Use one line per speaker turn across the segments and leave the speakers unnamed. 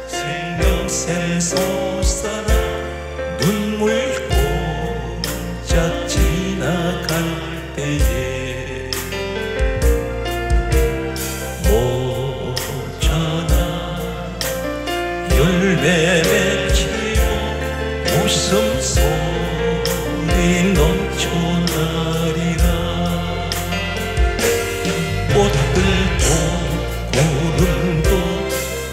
생명새 솟아나 눈물꽃자 지나갈 때에 모자나 열매 맺히고 웃음소리 넘쳐나리라. 꽃들도 구름도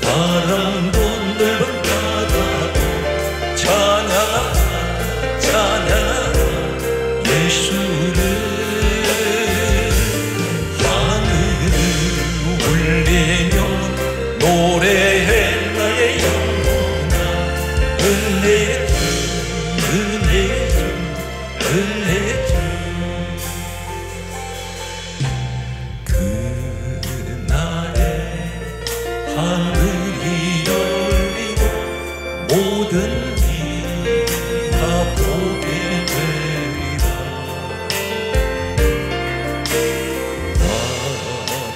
바람도 넓은 바다도 찬양하라 찬양하라 예수를. 하늘을 울리며 노래해 나의 영혼아. 은혜의 주 은혜의 주 은혜의 주. 그날에 하늘이 열리고 모든 이가 보게 되리라.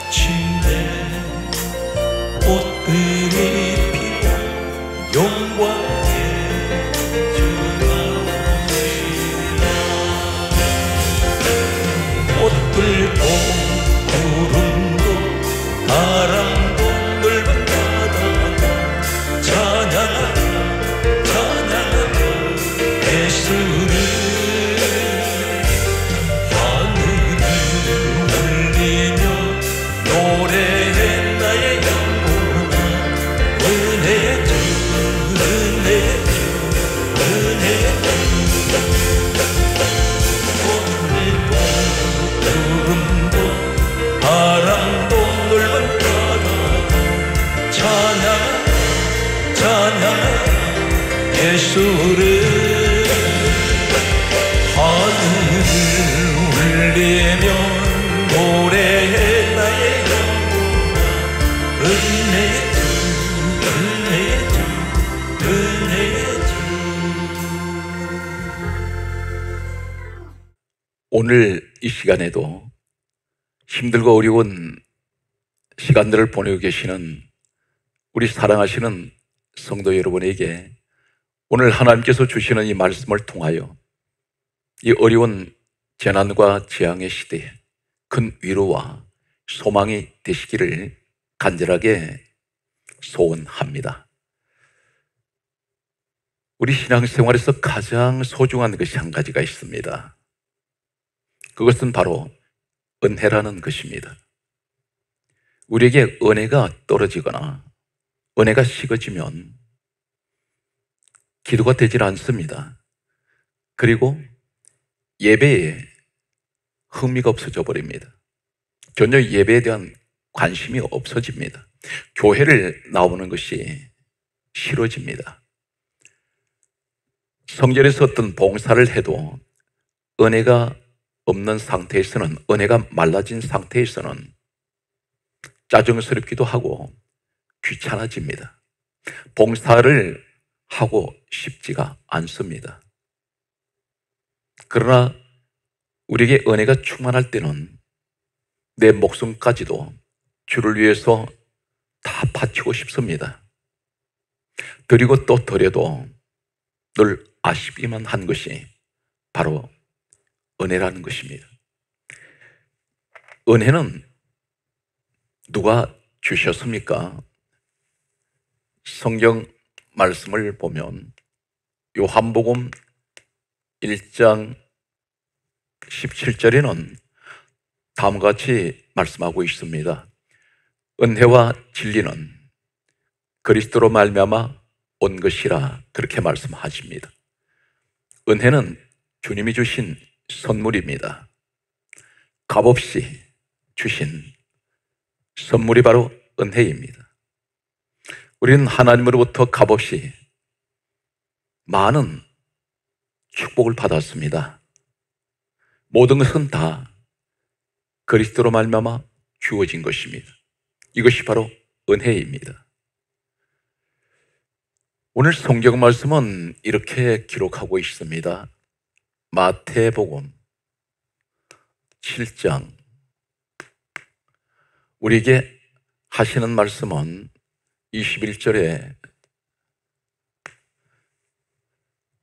마침내 꽃들이 피고 영광의 주가 오시리라. 꽃들도 구름도 바람도 넓은 바다도 찬양하라 찬양하라 예수를. 하늘을 울리며 노래해 나의 영혼아. 은혜의 주 은혜의 주 은혜의 주. 꽃들도 구름도 바람도 넓은 바다도 찬양하라 찬양하라 예수를. 하늘을 울리며 노래해 나의 영혼아. 은혜의 주 은혜의 주 은혜의 주.
오늘 이 시간에도 힘들고 어려운 시간들을 보내고 계시는 우리 사랑하시는 성도 여러분에게 오늘 하나님께서 주시는 이 말씀을 통하여 이 어려운 재난과 재앙의 시대에 큰 위로와 소망이 되시기를 간절하게 소원합니다. 우리 신앙생활에서 가장 소중한 것이 한 가지가 있습니다. 그것은 바로 은혜라는 것입니다. 우리에게 은혜가 떨어지거나 은혜가 식어지면 기도가 되질 않습니다. 그리고 예배에 흥미가 없어져 버립니다. 전혀 예배에 대한 관심이 없어집니다. 교회를 나오는 것이 싫어집니다. 성전에서 어떤 봉사를 해도 은혜가 없는 상태에서는, 은혜가 말라진 상태에서는 짜증스럽기도 하고 귀찮아집니다. 봉사를 하고 싶지가 않습니다. 그러나 우리에게 은혜가 충만할 때는 내 목숨까지도 주를 위해서 다 바치고 싶습니다. 드리고 또 드려도 늘 아쉽기만 한 것이 바로 은혜라는 것입니다. 은혜는 누가 주셨습니까? 성경 말씀을 보면 요한복음 1장 17절에는 다음과 같이 말씀하고 있습니다. 은혜와 진리는 그리스도로 말미암아 온 것이라, 그렇게 말씀하십니다. 은혜는 주님이 주신 선물입니다. 값없이 주신 선물이 바로 은혜입니다. 우리는 하나님으로부터 값없이 많은 축복을 받았습니다. 모든 것은 다 그리스도로 말미암아 주어진 것입니다. 이것이 바로 은혜입니다. 오늘 성경 말씀은 이렇게 기록하고 있습니다. 마태복음 7장, 우리에게 하시는 말씀은 21절에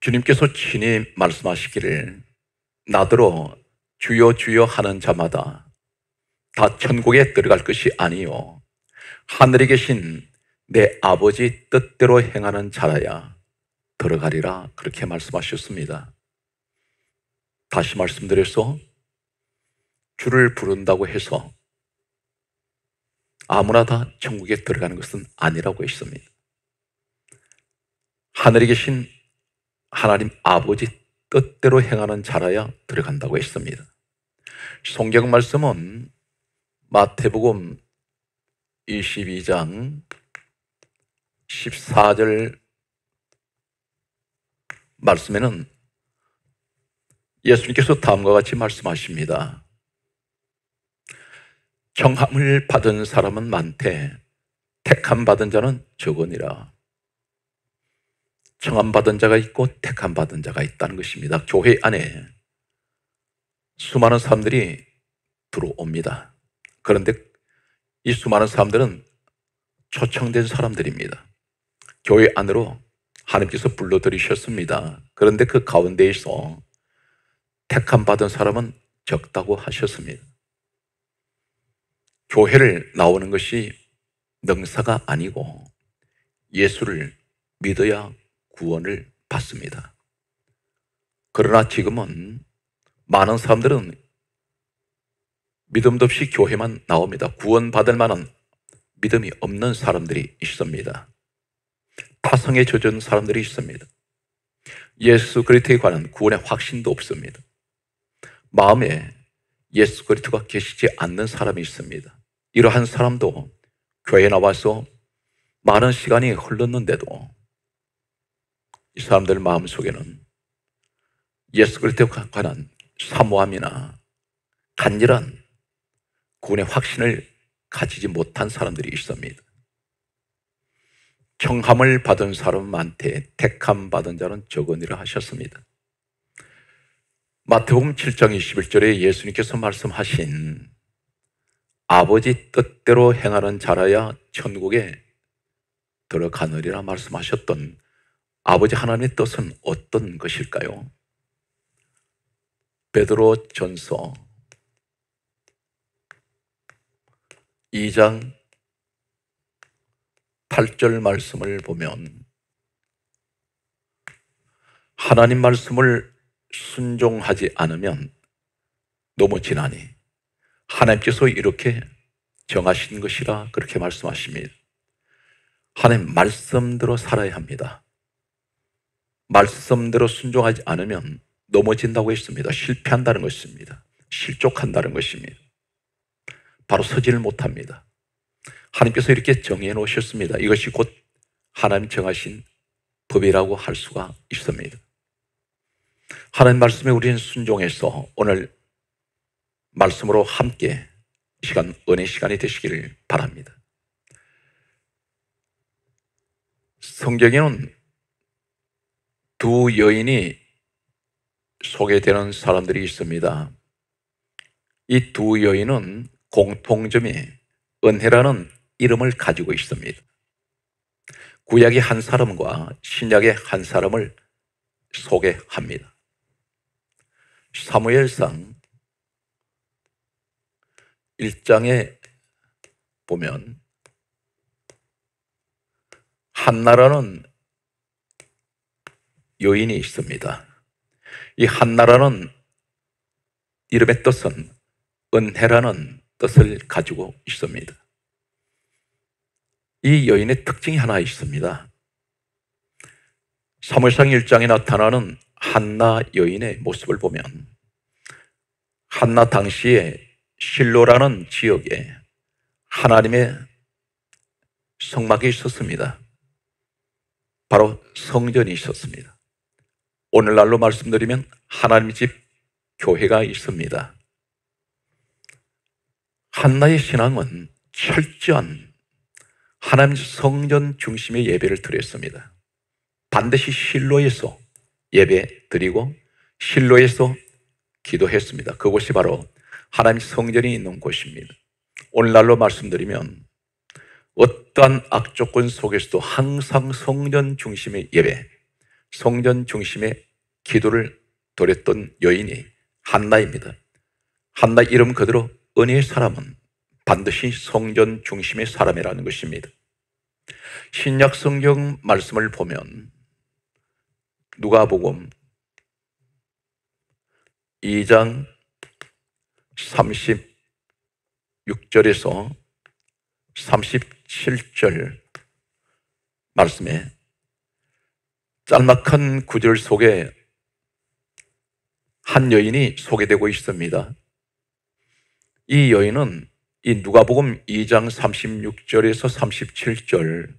주님께서 친히 말씀하시기를 나더러 주여 주여 하는 자마다 다 천국에 들어갈 것이 아니요 하늘에 계신 내 아버지 뜻대로 행하는 자라야 들어가리라, 그렇게 말씀하셨습니다. 다시 말씀드려서 주를 부른다고 해서 아무나 다 천국에 들어가는 것은 아니라고 했습니다. 하늘에 계신 하나님 아버지 뜻대로 행하는 자라야 들어간다고 했습니다. 성경 말씀은 마태복음 22장 14절 말씀에는 예수님께서 다음과 같이 말씀하십니다. 청함을 받은 사람은 많되 택함 받은 자는 적으니라. 청함 받은 자가 있고 택함 받은 자가 있다는 것입니다. 교회 안에 수많은 사람들이 들어옵니다. 그런데 이 수많은 사람들은 초청된 사람들입니다. 교회 안으로 하나님께서 불러들이셨습니다. 그런데 그 가운데에서 택함 받은 사람은 적다고 하셨습니다. 교회를 나오는 것이 능사가 아니고 예수를 믿어야 구원을 받습니다. 그러나 지금은 많은 사람들은 믿음도 없이 교회만 나옵니다. 구원받을 만한 믿음이 없는 사람들이 있습니다. 타성에 젖은 사람들이 있습니다. 예수 그리스도에 관한 구원의 확신도 없습니다. 마음에 예수 그리스도가 계시지 않는 사람이 있습니다. 이러한 사람도 교회에 나와서 많은 시간이 흘렀는데도 이 사람들 마음속에는 예수 그리스도에 관한 사모함이나 간절한 구원의 확신을 가지지 못한 사람들이 있습니다. 청함을 받은 사람은 많되 택함 받은 자는 적으니라 하셨습니다. 마태복음 7장 21절에 예수님께서 말씀하신 아버지 뜻대로 행하는 자라야 천국에 들어가느리라 말씀하셨던 아버지 하나님의 뜻은 어떤 것일까요? 베드로 전서 2장 8절 말씀을 보면 하나님 말씀을 순종하지 않으면 넘어지나니 하나님께서 이렇게 정하신 것이라, 그렇게 말씀하십니다. 하나님 말씀대로 살아야 합니다. 말씀대로 순종하지 않으면 넘어진다고 했습니다. 실패한다는 것입니다. 실족한다는 것입니다. 바로 서지를 못합니다. 하나님께서 이렇게 정해 놓으셨습니다. 이것이 곧 하나님 정하신 법이라고 할 수가 있습니다. 하나님 말씀에 우리는 순종해서 오늘 말씀으로 함께 이 시간 은혜 시간이 되시기를 바랍니다. 성경에는 두 여인이 소개되는 사람들이 있습니다. 이 두 여인은 공통점이 은혜라는 이름을 가지고 있습니다. 구약의 한 사람과 신약의 한 사람을 소개합니다. 사무엘상 1장에 보면 한나라는 여인이 있습니다. 이 한나라는 이름의 뜻은 은혜라는 뜻을 가지고 있습니다. 이 여인의 특징이 하나 있습니다. 사무엘상 1장에 나타나는 한나 여인의 모습을 보면 한나 당시에 실로라는 지역에 하나님의 성막이 있었습니다. 바로 성전이 있었습니다. 오늘날로 말씀드리면 하나님의 집 교회가 있습니다. 한나의 신앙은 철저한 하나님 성전 중심의 예배를 드렸습니다. 반드시 실로에서 예배 드리고 실로에서 기도했습니다. 그곳이 바로 하나님 성전이 있는 곳입니다. 오늘날로 말씀드리면 어떠한 악조건 속에서도 항상 성전 중심의 예배, 성전 중심의 기도를 드렸던 여인이 한나입니다. 한나 이름 그대로 은혜의 사람은 반드시 성전 중심의 사람이라는 것입니다. 신약 성경 말씀을 보면 누가복음 2장 36절에서 37절 말씀에 짤막한 구절 속에 한 여인이 소개되고 있습니다. 이 여인은 이 누가복음 2장 36절에서 37절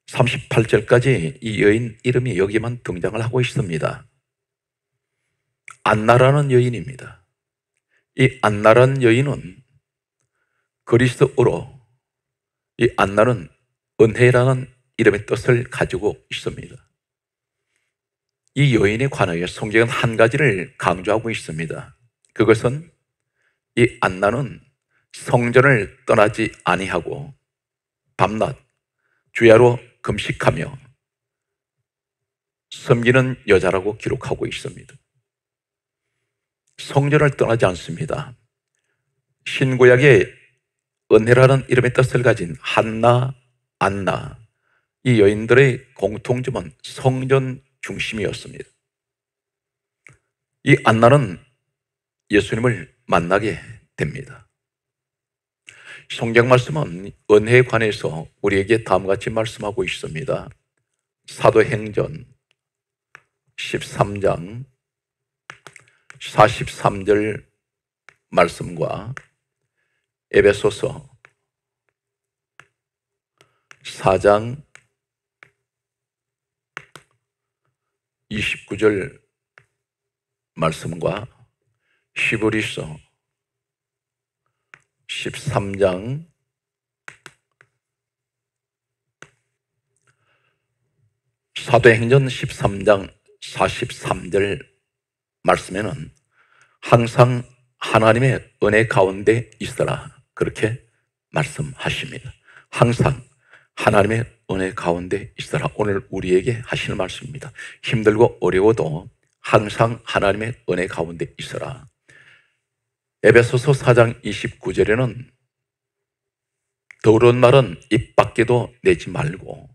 38절까지 이 여인 이름이 여기만 등장을 하고 있습니다. 안나라는 여인입니다. 이 안나라는 여인은 그리스어로 이 안나는 은혜라는 이름의 뜻을 가지고 있습니다. 이 여인에 관하여 성경은 한 가지를 강조하고 있습니다. 그것은 이 안나는 성전을 떠나지 아니하고 밤낮 주야로 금식하며 섬기는 여자라고 기록하고 있습니다. 성전을 떠나지 않습니다. 신구약의 은혜라는 이름의 뜻을 가진 한나, 안나 이 여인들의 공통점은 성전 중심이었습니다. 이 안나는 예수님을 만나게 됩니다. 성경 말씀은 은혜에 관해서 우리에게 다음과 같이 말씀하고 있습니다. 사도행전 13장 43절 말씀과 에베소서 4장 29절 말씀과 히브리서 13장 43절 말씀에는 항상 하나님의 은혜 가운데 있어라 그렇게 말씀하십니다. 항상 하나님의 은혜 가운데 있어라. 오늘 우리에게 하시는 말씀입니다. 힘들고 어려워도 항상 하나님의 은혜 가운데 있어라. 에베소서 4장 29절에는 더러운 말은 입 밖에도 내지 말고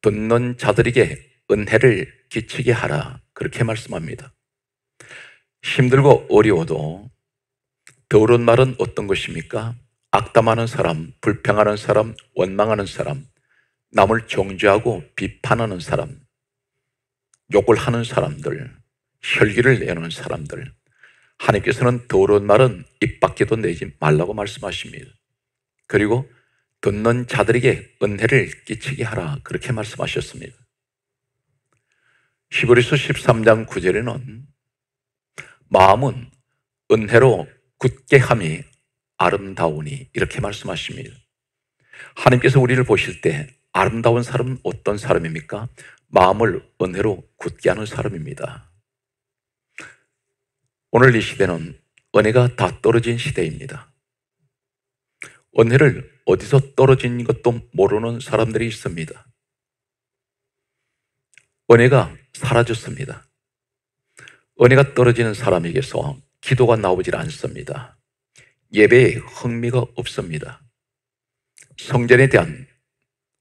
듣는 자들에게 은혜를 끼치게 하라 그렇게 말씀합니다. 힘들고 어려워도 더러운 말은 어떤 것입니까? 악담하는 사람, 불평하는 사람, 원망하는 사람, 남을 정죄하고 비판하는 사람, 욕을 하는 사람들, 혈기를 내는 사람들, 하나님께서는 더러운 말은 입 밖에도 내지 말라고 말씀하십니다. 그리고 듣는 자들에게 은혜를 끼치게 하라 그렇게 말씀하셨습니다. 히브리서 13장 9절에는 마음은 은혜로 굳게 함이 아름다우니 이렇게 말씀하십니다. 하나님께서 우리를 보실 때 아름다운 사람은 어떤 사람입니까? 마음을 은혜로 굳게 하는 사람입니다. 오늘 이 시대는 은혜가 다 떨어진 시대입니다. 은혜를 어디서 떨어진 것도 모르는 사람들이 있습니다. 은혜가 사라졌습니다. 은혜가 떨어지는 사람에게서 기도가 나오질 않습니다. 예배에 흥미가 없습니다. 성전에 대한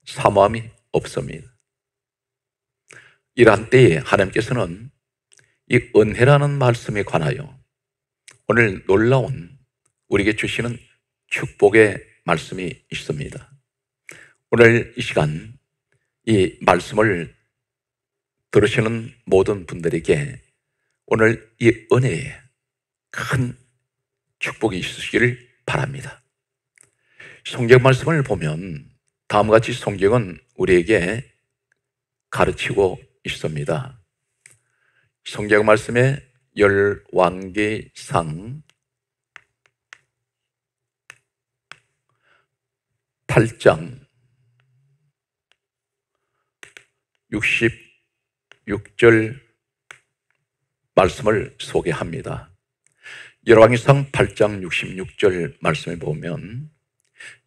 사모함이 없습니다. 이러한 때에 하나님께서는 이 은혜라는 말씀에 관하여 오늘 놀라운 우리에게 주시는 축복의 말씀이 있습니다. 오늘 이 시간 이 말씀을 들으시는 모든 분들에게 오늘 이 은혜에 큰 축복이 있으시기를 바랍니다. 성경 말씀을 보면 다음과 같이 성경은 우리에게 가르치고 있습니다. 성경 말씀에 열왕기상 8장 66절 말씀을 소개합니다. 열왕기상 8장 66절 말씀에 보면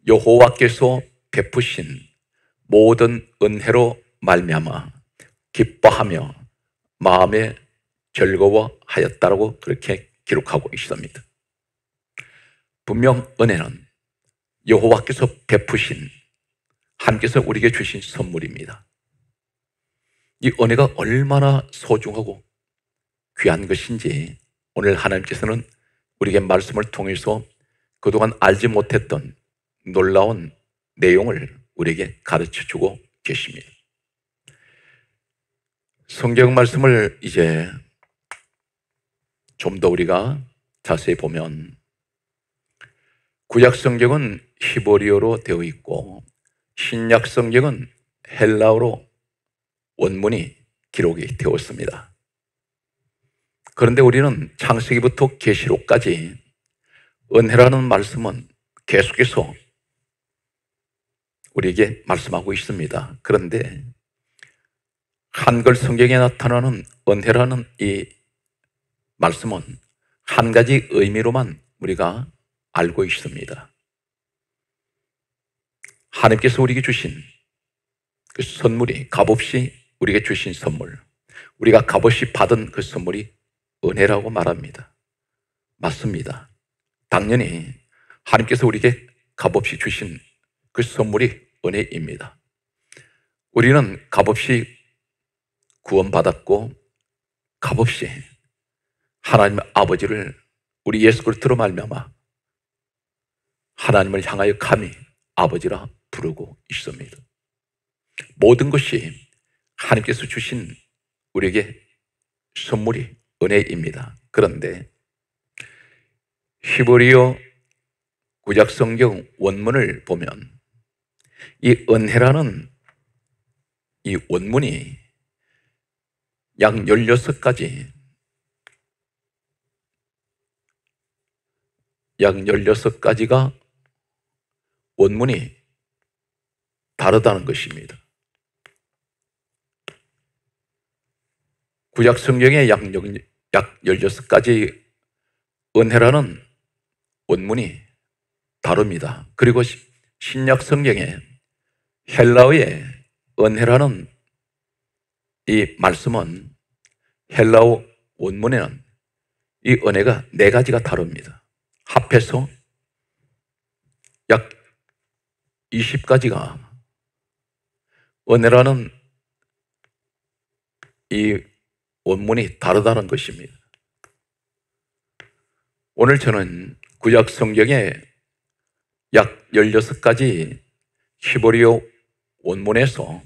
여호와께서 베푸신 모든 은혜로 말미암아 기뻐하며 마음에 즐거워하였다라고 그렇게 기록하고 있습니다. 분명 은혜는 여호와께서 베푸신, 하나님께서 우리에게 주신 선물입니다. 이 은혜가 얼마나 소중하고 귀한 것인지 오늘 하나님께서는 우리에게 말씀을 통해서 그동안 알지 못했던 놀라운 내용을 우리에게 가르쳐주고 계십니다. 성경 말씀을 이제 좀 더 우리가 자세히 보면, 구약 성경은 히브리어로 되어 있고 신약 성경은 헬라어로 원문이 기록이 되었습니다. 그런데 우리는 창세기부터 계시록까지 은혜라는 말씀은 계속해서 우리에게 말씀하고 있습니다. 그런데 한글 성경에 나타나는 은혜라는 이 말씀은 한 가지 의미로만 우리가 알고 있습니다. 하나님께서 우리에게 주신 그 선물이, 값없이 우리에게 주신 선물, 우리가 값없이 받은 그 선물이 은혜라고 말합니다. 맞습니다. 당연히 하나님께서 우리에게 값없이 주신 그 선물이 은혜입니다. 우리는 값없이 구원받았고 값없이 하나님 아버지를 우리 예수 그리스도로 말미암아 하나님을 향하여 감히 아버지라 부르고 있습니다. 모든 것이 하나님께서 주신 우리에게 선물이 은혜입니다. 그런데 히브리어 구약 성경 원문을 보면 이 은혜라는 이 원문이 약 16가지가 원문이 다르다는 것입니다. 구약 성경에 약 16가지 은혜라는 원문이 다릅니다. 그리고 신약 성경에 헬라어의 은혜라는 이 말씀은 헬라어 원문에는 이 은혜가 4가지가 다릅니다. 합해서 약 20가지가 은혜라는 이 원문이 다르다는 것입니다. 오늘 저는 구약 성경에 약 16가지 히브리어 원문에서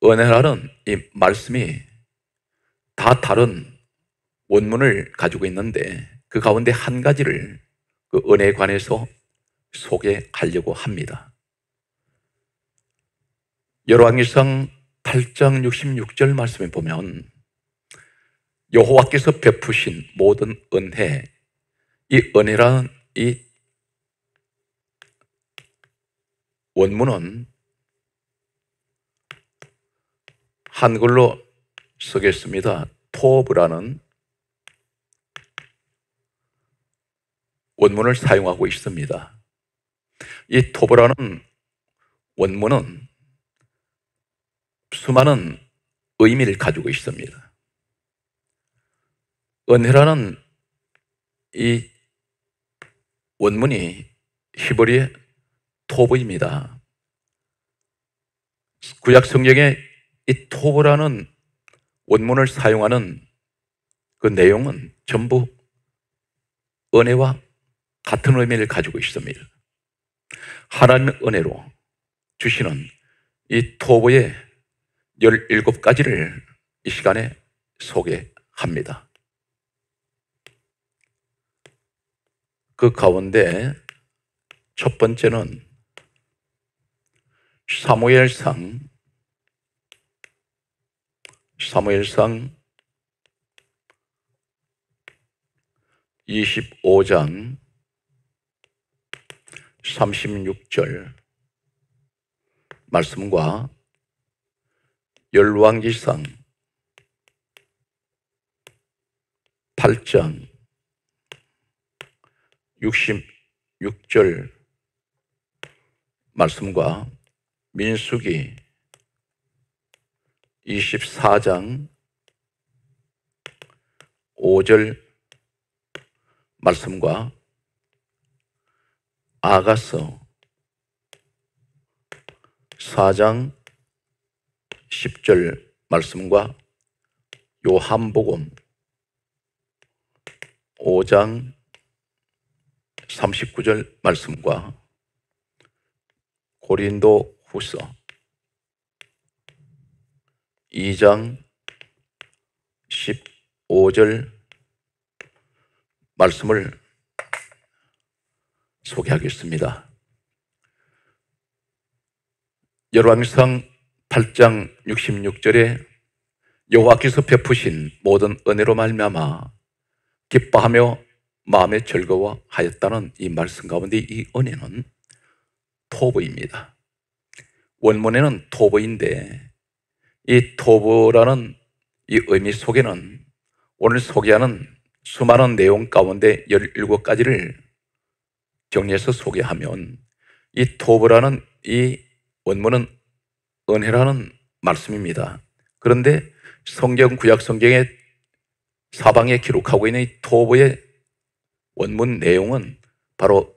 은혜라는 이 말씀이 다 다른 원문을 가지고 있는데 그 가운데 한 가지를 그 은혜에 관해서 소개하려고 합니다. 열왕기상 8장 66절 말씀에 보면 여호와께서 베푸신 모든 은혜, 이 은혜라는 이 원문은 한글로 쓰겠습니다. 토브라는 원문을 사용하고 있습니다. 이 토브라는 원문은 수많은 의미를 가지고 있습니다. 은혜라는 이 원문이 히브리의 토브입니다. 구약 성경에 이 토브라는 원문을 사용하는 그 내용은 전부 은혜와 같은 의미를 가지고 있습니다. 하나님의 은혜로 주시는 이 토브의 17가지를 이 시간에 소개합니다. 그 가운데 첫 번째는 사무엘상 25장 36절 말씀과 열왕기상 8장 66절 말씀과 민수기 24장 5절 말씀과 아가서 4장 10절 말씀과 요한복음 5장 39절 말씀과 고린도 후서 2장 15절 말씀을 소개하겠습니다. 열왕기상 8장 66절에 여호와께서 베푸신 모든 은혜로 말미암아 기뻐하며 마음에 즐거워하였다는 이 말씀 가운데 이 은혜는 토브입니다. 원문에는 토브인데 이 토브라는 이 의미 속에는 오늘 소개하는 수많은 내용 가운데 17가지를 정리해서 소개하면 이 토브라는 이 원문은 은혜라는 말씀입니다. 그런데 성경 구약 성경의 사방에 기록하고 있는 이 토브의 원문 내용은 바로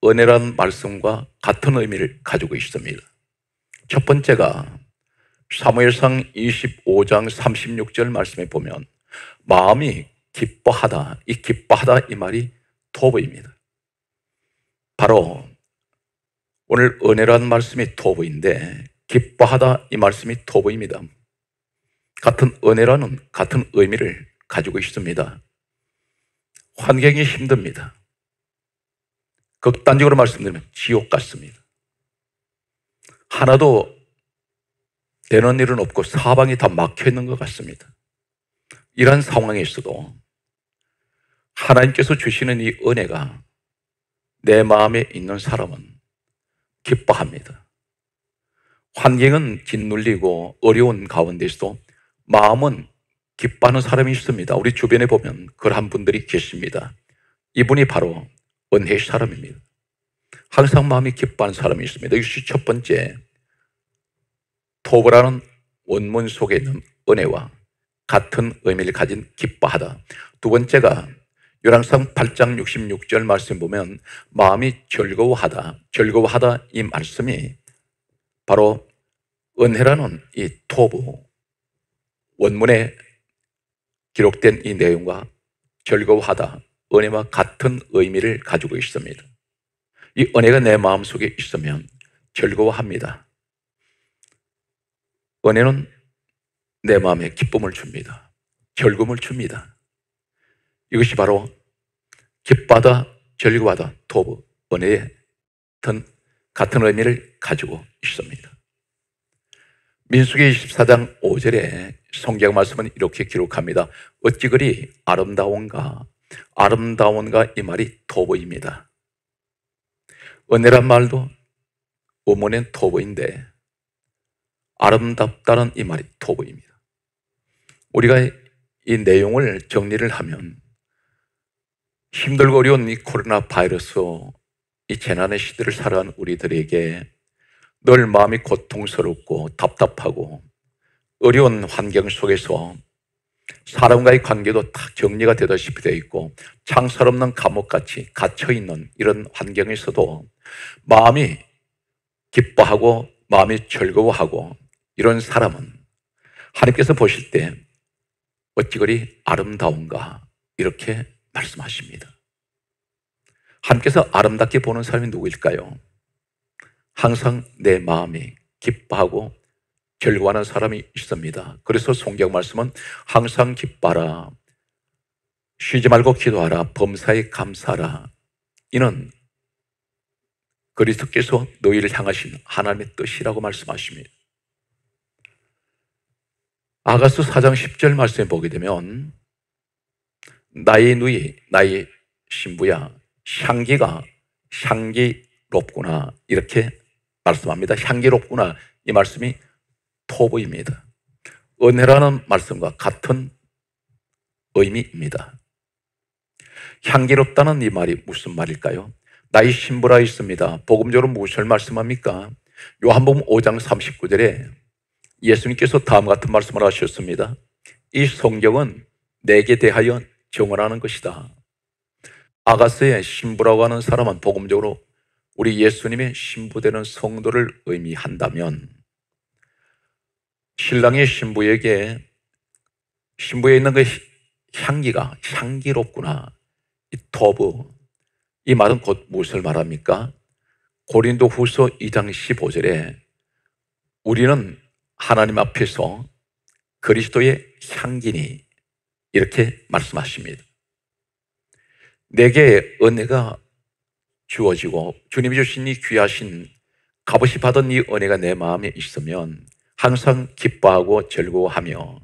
은혜라는 말씀과 같은 의미를 가지고 있습니다. 첫 번째가 사무엘상 25장 36절 말씀에 보면 마음이 기뻐하다, 이 기뻐하다 이 말이 토브입니다. 바로 오늘 은혜라는 말씀이 토브인데 기뻐하다 이 말씀이 토브입니다. 같은 은혜라는 같은 의미를 가지고 있습니다. 환경이 힘듭니다. 극단적으로 말씀드리면 지옥 같습니다. 하나도 되는 일은 없고 사방이 다 막혀 있는 것 같습니다. 이러한 상황에 있어도 하나님께서 주시는 이 은혜가 내 마음에 있는 사람은 기뻐합니다. 환경은 짓눌리고 어려운 가운데서도 마음은 기뻐하는 사람이 있습니다. 우리 주변에 보면 그러한 분들이 계십니다. 이분이 바로 은혜의 사람입니다. 항상 마음이 기뻐하는 사람이 있습니다. 이것이 첫 번째, 토브라는 원문 속에 있는 은혜와 같은 의미를 가진 기뻐하다. 두 번째가 열왕기상 8장 66절 말씀 보면 마음이 즐거워하다, 즐거워하다 이 말씀이 바로 은혜라는 이 토브 원문에 기록된 이 내용과 즐거워하다, 은혜와 같은 의미를 가지고 있습니다. 이 은혜가 내 마음속에 있으면 즐거워합니다. 은혜는 내 마음에 기쁨을 줍니다. 즐거움을 줍니다. 이것이 바로 기뻐하다, 즐거워하다, 토브, 은혜의 같은 의미를 가지고 있습니다. 민수기 24장 5절에 성경 말씀은 이렇게 기록합니다. 어찌 그리 아름다운가, 아름다운가 이 말이 토브입니다. 은혜란 말도 원문엔 토브인데 아름답다는 이 말이 토브입니다. 우리가 이 내용을 정리를 하면 힘들고 어려운 이 코로나 바이러스, 이 재난의 시대를 살아가는 우리들에게 늘 마음이 고통스럽고 답답하고 어려운 환경 속에서 사람과의 관계도 다 정리가 되다시피 되어 있고 창살 없는 감옥같이 갇혀있는 이런 환경에서도 마음이 기뻐하고 마음이 즐거워하고 이런 사람은 하나님께서 보실 때 어찌 그리 아름다운가 이렇게 말씀하십니다. 하나님께서 아름답게 보는 사람이 누구일까요? 항상 내 마음이 기뻐하고 즐거워하는 사람이 있습니다. 그래서 성경 말씀은 항상 기뻐하라, 쉬지 말고 기도하라, 범사에 감사하라. 이는 그리스도께서 너희를 향하신 하나님의 뜻이라고 말씀하십니다. 아가서 4장 10절 말씀에 보게 되면 나의 누이, 나의 신부야, 향기가 향기롭구나 이렇게 말씀합니다. 향기롭구나 이 말씀이 토브입니다. 은혜라는 말씀과 같은 의미입니다. 향기롭다는 이 말이 무슨 말일까요? 나의 신부라 있습니다. 복음적으로 무엇을 말씀합니까? 요한복음 5장 39절에 예수님께서 다음 같은 말씀을 하셨습니다. 이 성경은 내게 대하여 증언하는 것이다. 아가스의 신부라고 하는 사람은 복음적으로 우리 예수님의 신부되는 성도를 의미한다면, 신랑의 신부에게 신부에 있는 그 향기가 향기롭구나, 이 토브, 이 말은 곧 무엇을 말합니까? 고린도후서 2장 15절에 우리는 하나님 앞에서 그리스도의 향기니, 이렇게 말씀하십니다. 내게 은혜가 주어지고 주님이 주신 이 귀하신 값없이 받은 이 은혜가 내 마음에 있으면 항상 기뻐하고 즐거워하며,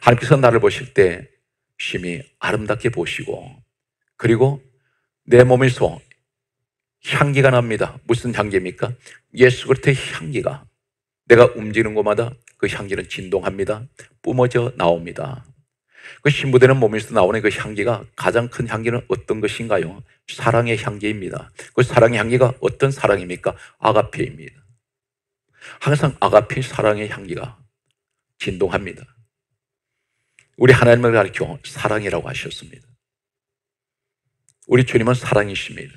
하나님께서 나를 보실 때 심히 아름답게 보시고, 그리고 내 몸에서 향기가 납니다. 무슨 향기입니까? 예수 그리스도의 향기가, 내가 움직이는 곳마다 그 향기는 진동합니다. 뿜어져 나옵니다. 그 신부되는 몸에서 나오는 그 향기가, 가장 큰 향기는 어떤 것인가요? 사랑의 향기입니다. 그 사랑의 향기가 어떤 사랑입니까? 아가페입니다. 항상 아가페 사랑의 향기가 진동합니다. 우리 하나님을 가리켜 사랑이라고 하셨습니다. 우리 주님은 사랑이십니다.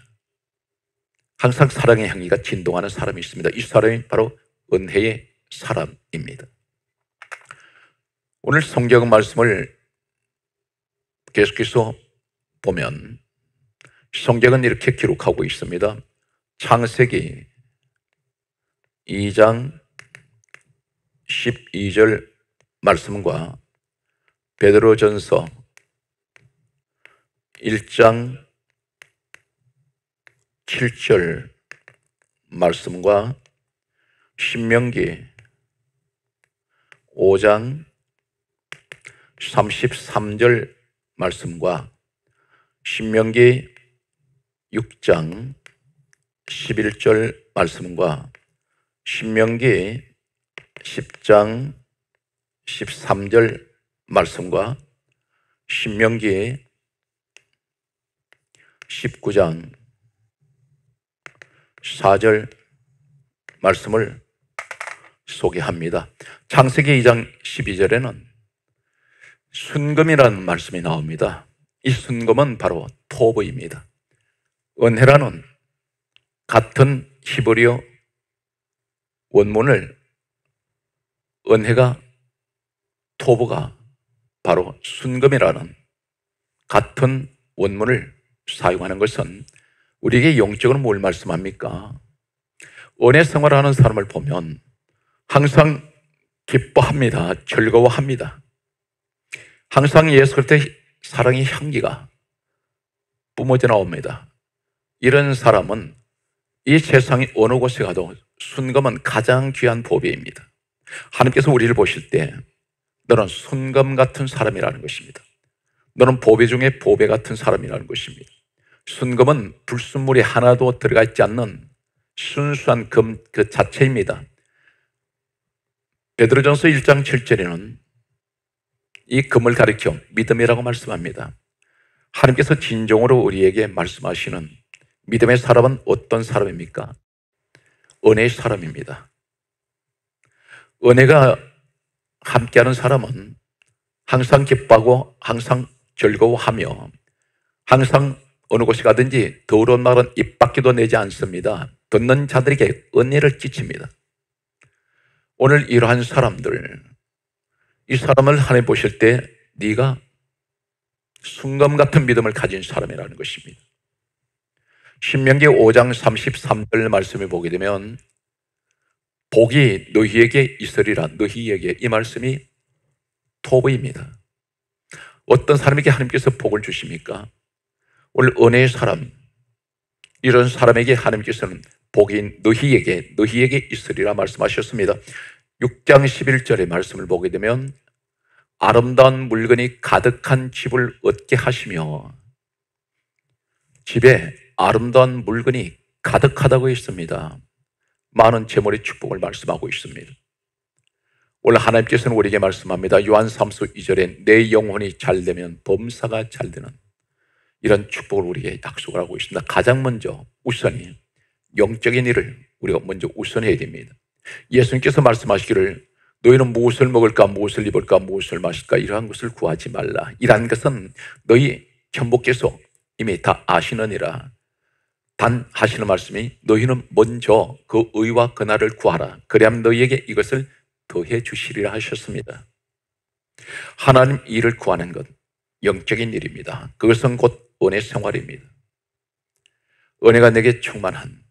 항상 사랑의 향기가 진동하는 사람이 있습니다. 이 사람이 바로 은혜의 사람입니다. 오늘 성경 말씀을 계속해서 보면 성경은 이렇게 기록하고 있습니다. 창세기 2장 12절 말씀과 베드로전서 1장 7절 말씀과 신명기 5장 33절 말씀과 신명기 6장 11절 말씀과 신명기 10장 13절 말씀과 신명기 19장 4절 말씀을 소개합니다. 창세기 2장 12절에는 순금이라는 말씀이 나옵니다. 이 순금은 바로 토브입니다. 은혜라는 같은 히브리어 원문을, 은혜가 토브가 바로 순금이라는 같은 원문을 사용하는 것은 우리에게 영적으로 뭘 말씀합니까? 은혜 생활하는 사람을 보면 항상 기뻐합니다. 즐거워합니다. 항상 예수 그리스도의 사랑의 향기가 뿜어져 나옵니다. 이런 사람은 이 세상의 어느 곳에 가도 순금은 가장 귀한 보배입니다. 하나님께서 우리를 보실 때 너는 순금 같은 사람이라는 것입니다. 너는 보배 중에 보배 같은 사람이라는 것입니다. 순금은 불순물이 하나도 들어가 있지 않는 순수한 금 그 자체입니다. 베드로전서 1장 7절에는 이 금을 가리켜 믿음이라고 말씀합니다. 하나님께서 진정으로 우리에게 말씀하시는 믿음의 사람은 어떤 사람입니까? 은혜의 사람입니다. 은혜가 함께하는 사람은 항상 기뻐하고 항상 즐거워하며 항상 어느 곳에 가든지 더러운 말은 입 밖에도 내지 않습니다. 듣는 자들에게 은혜를 끼칩니다. 오늘 이러한 사람들, 이 사람을 하나님 보실 때 네가 순금 같은 믿음을 가진 사람이라는 것입니다. 신명기 5장 33절 말씀을 보게 되면 복이 너희에게 있으리라, 너희에게, 이 말씀이 토브입니다. 어떤 사람에게 하나님께서 복을 주십니까? 오늘 은혜의 사람, 이런 사람에게 하나님께서는 복이 너희에게 있으리라 말씀하셨습니다. 6장 11절의 말씀을 보게 되면 아름다운 물건이 가득한 집을 얻게 하시며, 집에 아름다운 물건이 가득하다고 했습니다. 많은 재물의 축복을 말씀하고 있습니다. 오늘 하나님께서는 우리에게 말씀합니다. 요한 3서 2절에 내 영혼이 잘되면 범사가 잘되는 이런 축복을 우리에게 약속을 하고 있습니다. 가장 먼저 우선이 영적인 일을 우리가 먼저 우선해야 됩니다. 예수님께서 말씀하시기를 너희는 무엇을 먹을까, 무엇을 입을까, 무엇을 마실까 이러한 것을 구하지 말라. 이러한 것은 너희 천부께서 이미 다 아시느니라. 단 하시는 말씀이 너희는 먼저 그 의와 그날을 구하라. 그래야만 너희에게 이것을 더해 주시리라 하셨습니다. 하나님 일을 구하는 것 영적인 일입니다. 그것은 곧 은혜 생활입니다. 은혜가 내게 충만한,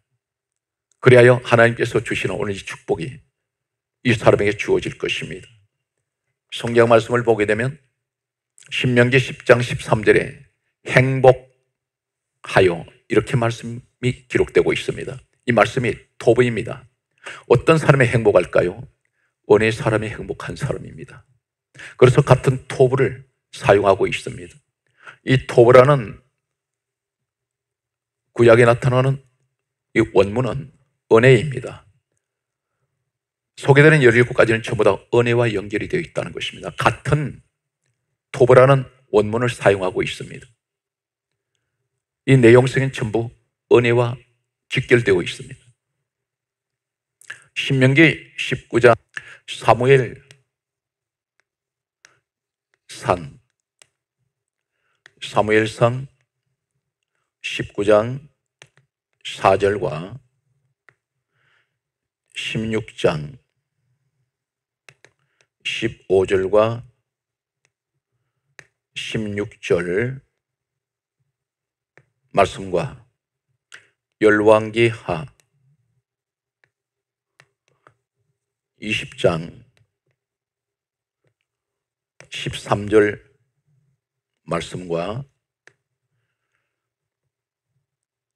그리하여 하나님께서 주시는 오늘 이 축복이 이 사람에게 주어질 것입니다. 성경 말씀을 보게 되면 신명기 10장 13절에 행복하여 이렇게 말씀이 기록되고 있습니다. 이 말씀이 토부입니다. 어떤 사람이 행복할까요? 은혜의 사람이 행복한 사람입니다. 그래서 같은 토부를 사용하고 있습니다. 이 토부라는 구약에 나타나는 이 원문은 은혜입니다. 소개되는 17가지는 전부 다 은혜와 연결이 되어 있다는 것입니다. 같은 토부라는 원문을 사용하고 있습니다. 이 내용성은 전부 은혜와 직결되어 있습니다. 신명기 19장 사무엘상 19장 4절과 16장 15절과 16절 말씀과 열왕기하 20장 13절 말씀과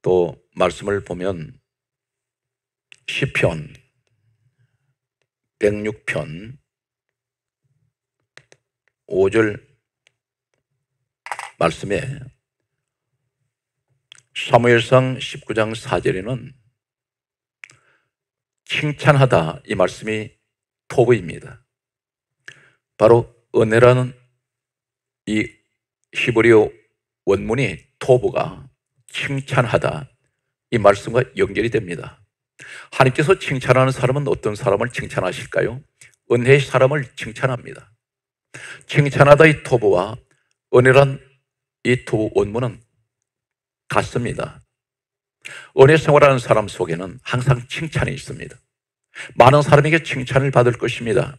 또 말씀을 보면 시편 106편 5절 말씀에 사무엘상 19장 4절에는 칭찬하다 이 말씀이 토부입니다. 바로 은혜라는 이 히브리어 원문이 토부가 칭찬하다 이 말씀과 연결이 됩니다. 하나님께서 칭찬하는 사람은 어떤 사람을 칭찬하실까요? 은혜의 사람을 칭찬합니다. 칭찬하다 이 토부와 은혜란 이 토부 원문은 같습니다. 은혜 생활하는 사람 속에는 항상 칭찬이 있습니다. 많은 사람에게 칭찬을 받을 것입니다.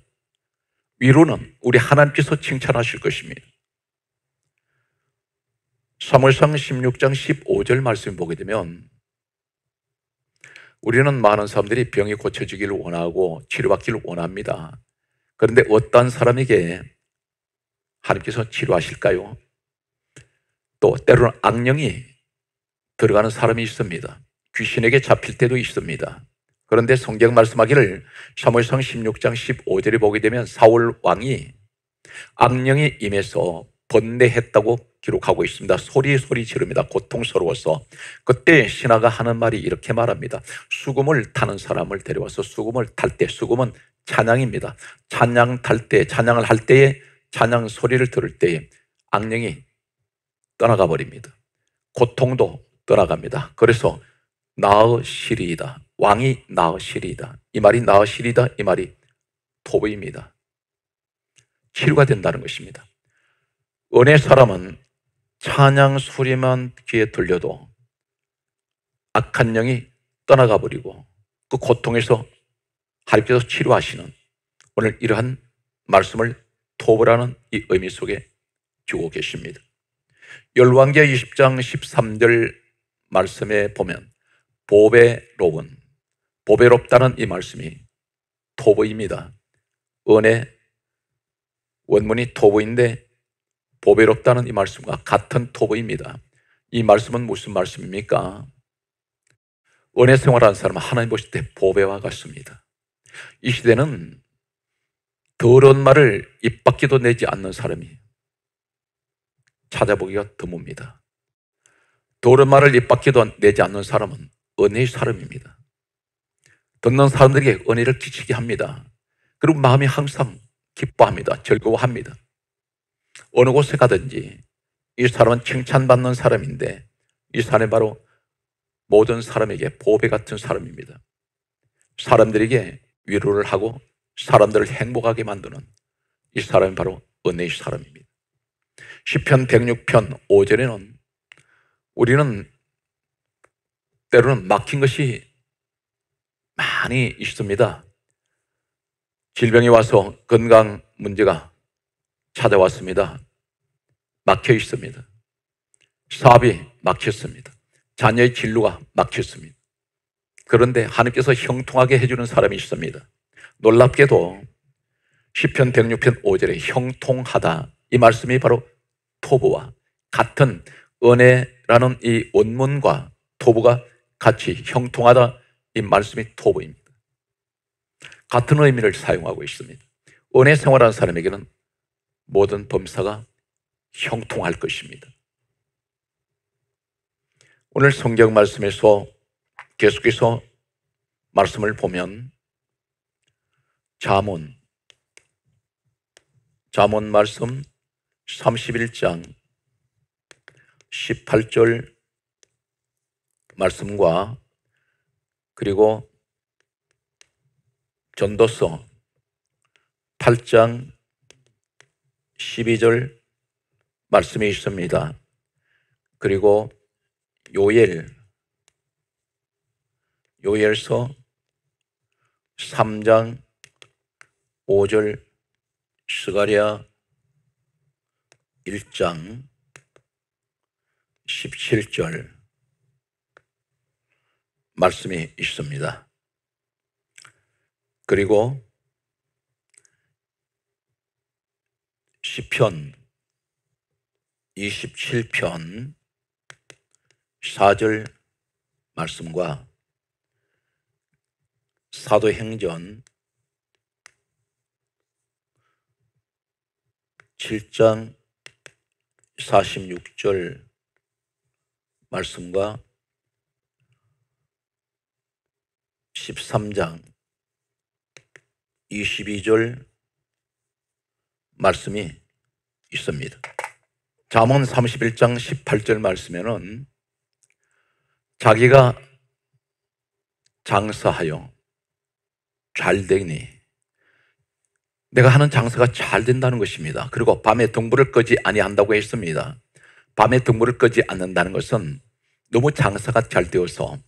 위로는 우리 하나님께서 칭찬하실 것입니다. 사무엘상 16장 15절 말씀을 보게 되면 우리는 많은 사람들이 병이 고쳐지기를 원하고 치료받기를 원합니다. 그런데 어떤 사람에게 하나님께서 치료하실까요? 또 때로는 악령이 들어가는 사람이 있습니다. 귀신에게 잡힐 때도 있습니다. 그런데 성경 말씀하기를 사무엘상 16장 15절에 보게 되면 사울 왕이 악령이 임해서 번뇌했다고 기록하고 있습니다. 소리 지릅니다. 고통스러워서. 그때 신하가 하는 말이 이렇게 말합니다. 수금을 타는 사람을 데려와서 수금을 탈 때, 수금은 찬양입니다. 찬양 탈 때, 찬양을 할 때에 찬양 소리를 들을 때에 악령이 떠나가 버립니다. 고통도 떠나갑니다. 그래서 나으시리이다. 왕이 나으시리이다. 이 말이 나으시리이다. 이 말이 토부입니다. 치료가 된다는 것입니다. 은혜 사람은 찬양 소리만 귀에 들려도 악한 영이 떠나가 버리고 그 고통에서 하나님께서 치료하시는 오늘 이러한 말씀을 토부라는 이 의미 속에 주고 계십니다. 열왕기하 20장 13절 말씀에 보면 보배롭다는 이 말씀이 토부입니다. 은혜 원문이 토부인데 보배롭다는 이 말씀과 같은 토부입니다. 이 말씀은 무슨 말씀입니까? 은혜 생활하는 사람은 하나님 보실 때 보배와 같습니다. 이 시대는 더러운 말을 입 밖에도 내지 않는 사람이 찾아보기가 드뭅니다. 더러운 말을 입 밖에도 내지 않는 사람은 은혜의 사람입니다. 듣는 사람들에게 은혜를 끼치게 합니다. 그리고 마음이 항상 기뻐합니다. 즐거워합니다. 어느 곳에 가든지 이 사람은 칭찬받는 사람인데 이 사람이 바로 모든 사람에게 보배 같은 사람입니다. 사람들에게 위로를 하고 사람들을 행복하게 만드는 이 사람이 바로 은혜의 사람입니다. 시편 106편 5절에는 우리는 때로는 막힌 것이 많이 있습니다. 질병이 와서 건강 문제가 찾아왔습니다. 막혀 있습니다. 사업이 막혔습니다. 자녀의 진로가 막혔습니다. 그런데 하나님께서 형통하게 해주는 사람이 있습니다. 놀랍게도 시편 106편 5절에 형통하다, 이 말씀이 바로 토부와 같은 은혜라는 이 원문과 토부가 같이 형통하다, 이 말씀이 토부입니다. 같은 의미를 사용하고 있습니다. 은혜 생활하는 사람에게는 모든 범사가 형통할 것입니다. 오늘 성경 말씀에서 계속해서 말씀을 보면 잠언 말씀 31장 18절 말씀과 그리고 전도서 8장 12절 말씀이 있습니다. 그리고 요엘서 3장 5절, 스가랴 1장 17절 말씀이 있습니다. 그리고 시편 27편 4절 말씀과 사도행전 7장 46절 말씀과 13장 22절 말씀이 있습니다. 잠언 31장 18절 말씀에는 자기가 장사하여 잘 되니, 내가 하는 장사가 잘 된다는 것입니다. 그리고 밤에 등불을 끄지 아니한다고 했습니다. 밤에 등불을 끄지 않는다는 것은 너무 장사가 잘 되어서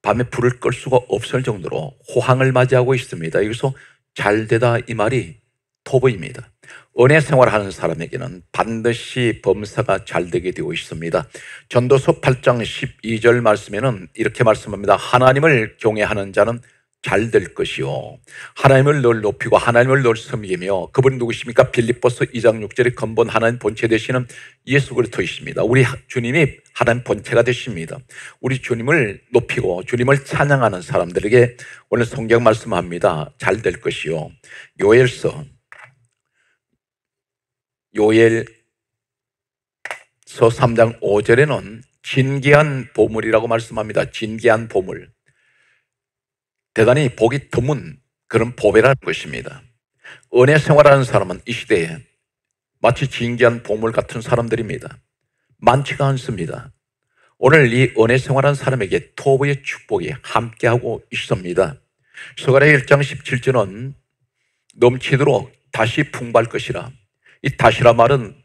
밤에 불을 끌 수가 없을 정도로 호황을 맞이하고 있습니다. 여기서 잘 되다, 이 말이 토부입니다. 은혜 생활하는 사람에게는 반드시 범사가 잘 되게 되어 있습니다. 전도서 8장 12절 말씀에는 이렇게 말씀합니다. 하나님을 경외하는 자는 잘 될 것이요, 하나님을 늘 높이고 하나님을 늘 섬기며, 그분이 누구십니까? 빌립보서 2장 6절에 근본 하나님 본체 되시는 예수 그리스도이십니다. 우리 주님이 하나님 본체가 되십니다. 우리 주님을 높이고 주님을 찬양하는 사람들에게 오늘 성경 말씀합니다. 잘 될 것이요. 요엘서 3장 5절에는 진귀한 보물이라고 말씀합니다. 진귀한 보물, 대단히 복이 드문 그런 보배라는 것입니다. 은혜 생활하는 사람은 이 시대에 마치 진귀한 보물 같은 사람들입니다. 많지가 않습니다. 오늘 이 은혜 생활하는 사람에게 토부의 축복이 함께하고 있습니다. 스가랴 1장 17절은 넘치도록 다시 풍부할 것이라. 이 다시라 말은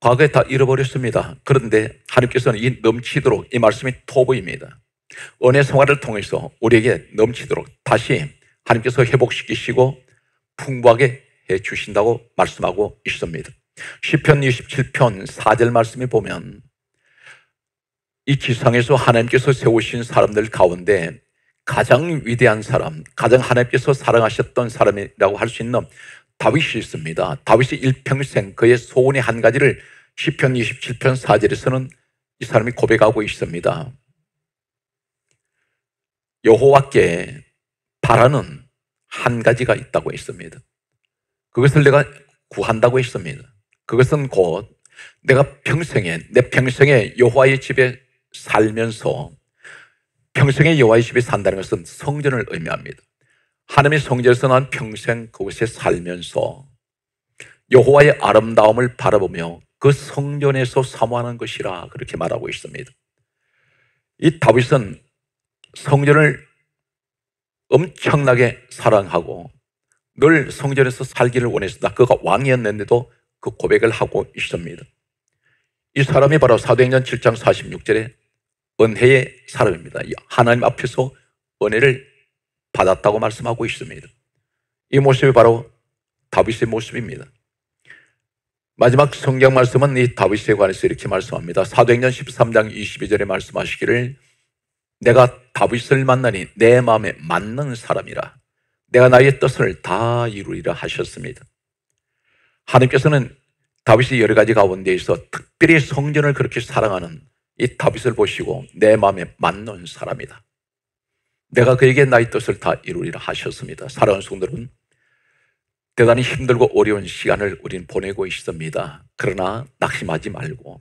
과거에 다 잃어버렸습니다. 그런데 하나님께서는 이 넘치도록, 이 말씀이 토부입니다. 은혜 생활을 통해서 우리에게 넘치도록 다시 하나님께서 회복시키시고 풍부하게 해주신다고 말씀하고 있습니다. 시편 27편 4절 말씀에 보면 이 지상에서 하나님께서 세우신 사람들 가운데 가장 위대한 사람, 가장 하나님께서 사랑하셨던 사람이라고 할 수 있는 다윗이 있습니다. 다윗이 일평생 그의 소원의 한 가지를 시편 27편 4절에서는 이 사람이 고백하고 있습니다. 여호와께 바라는 한 가지가 있다고 했습니다. 그것을 내가 구한다고 했습니다. 그것은 곧 내가 내 평생에 여호와의 집에 살면서, 평생에 여호와의 집에 산다는 것은 성전을 의미합니다. 하나님의 성전에서 난 평생 그곳에 살면서 여호와의 아름다움을 바라보며 그 성전에서 사모하는 것이라, 그렇게 말하고 있습니다. 이 다윗은 성전을 엄청나게 사랑하고 늘 성전에서 살기를 원했습니다. 그가 왕이었는데도 그 고백을 하고 있습니다. 이 사람이 바로 사도행전 7장 46절에 은혜의 사람입니다. 하나님 앞에서 은혜를 받았다고 말씀하고 있습니다. 이 모습이 바로 다윗의 모습입니다. 마지막 성경 말씀은 이 다윗에 관해서 이렇게 말씀합니다. 사도행전 13장 22절에 말씀하시기를 내가 다윗을 만나니 내 마음에 맞는 사람이라 내가 나의 뜻을 다 이루리라 하셨습니다. 하나님께서는 다윗의 여러 가지 가운데에서 특별히 성전을 그렇게 사랑하는 이 다윗을 보시고 내 마음에 맞는 사람이다. 내가 그에게 나의 뜻을 다 이루리라 하셨습니다. 사랑하는 성도 여러분, 대단히 힘들고 어려운 시간을 우리는 보내고 있습니다. 그러나 낙심하지 말고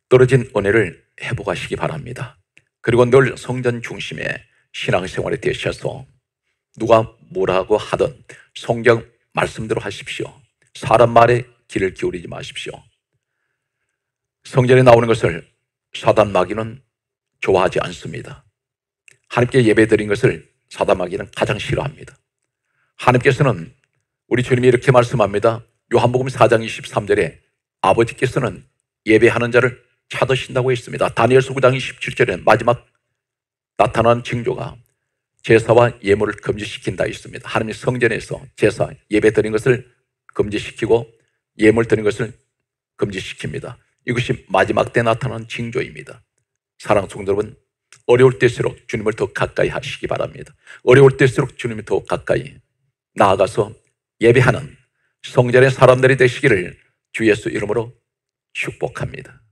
떨어진 은혜를 회복하시기 바랍니다. 그리고 늘 성전 중심의 신앙생활에 되셔서 누가 뭐라고 하든 성경 말씀대로 하십시오. 사람 말에 귀를 기울이지 마십시오. 성전에 나오는 것을 사단 마귀는 좋아하지 않습니다. 하나님께 예배드린 것을 사단 마귀는 가장 싫어합니다. 하나님께서는 우리 주님이 이렇게 말씀합니다. 요한복음 4장 23절에 아버지께서는 예배하는 자를 찾으신다고 했습니다. 다니엘서 9장 27절에 마지막 나타난 징조가 제사와 예물을 금지시킨다 했습니다. 하나님이 성전에서 제사, 예배 드린 것을 금지시키고 예물 드린 것을 금지시킵니다. 이것이 마지막 때 나타난 징조입니다. 사랑하는 성도 여러분, 어려울 때일수록 주님을 더 가까이 하시기 바랍니다. 어려울 때일수록 주님을 더 가까이 나아가서 예배하는 성전의 사람들이 되시기를 주 예수 이름으로 축복합니다.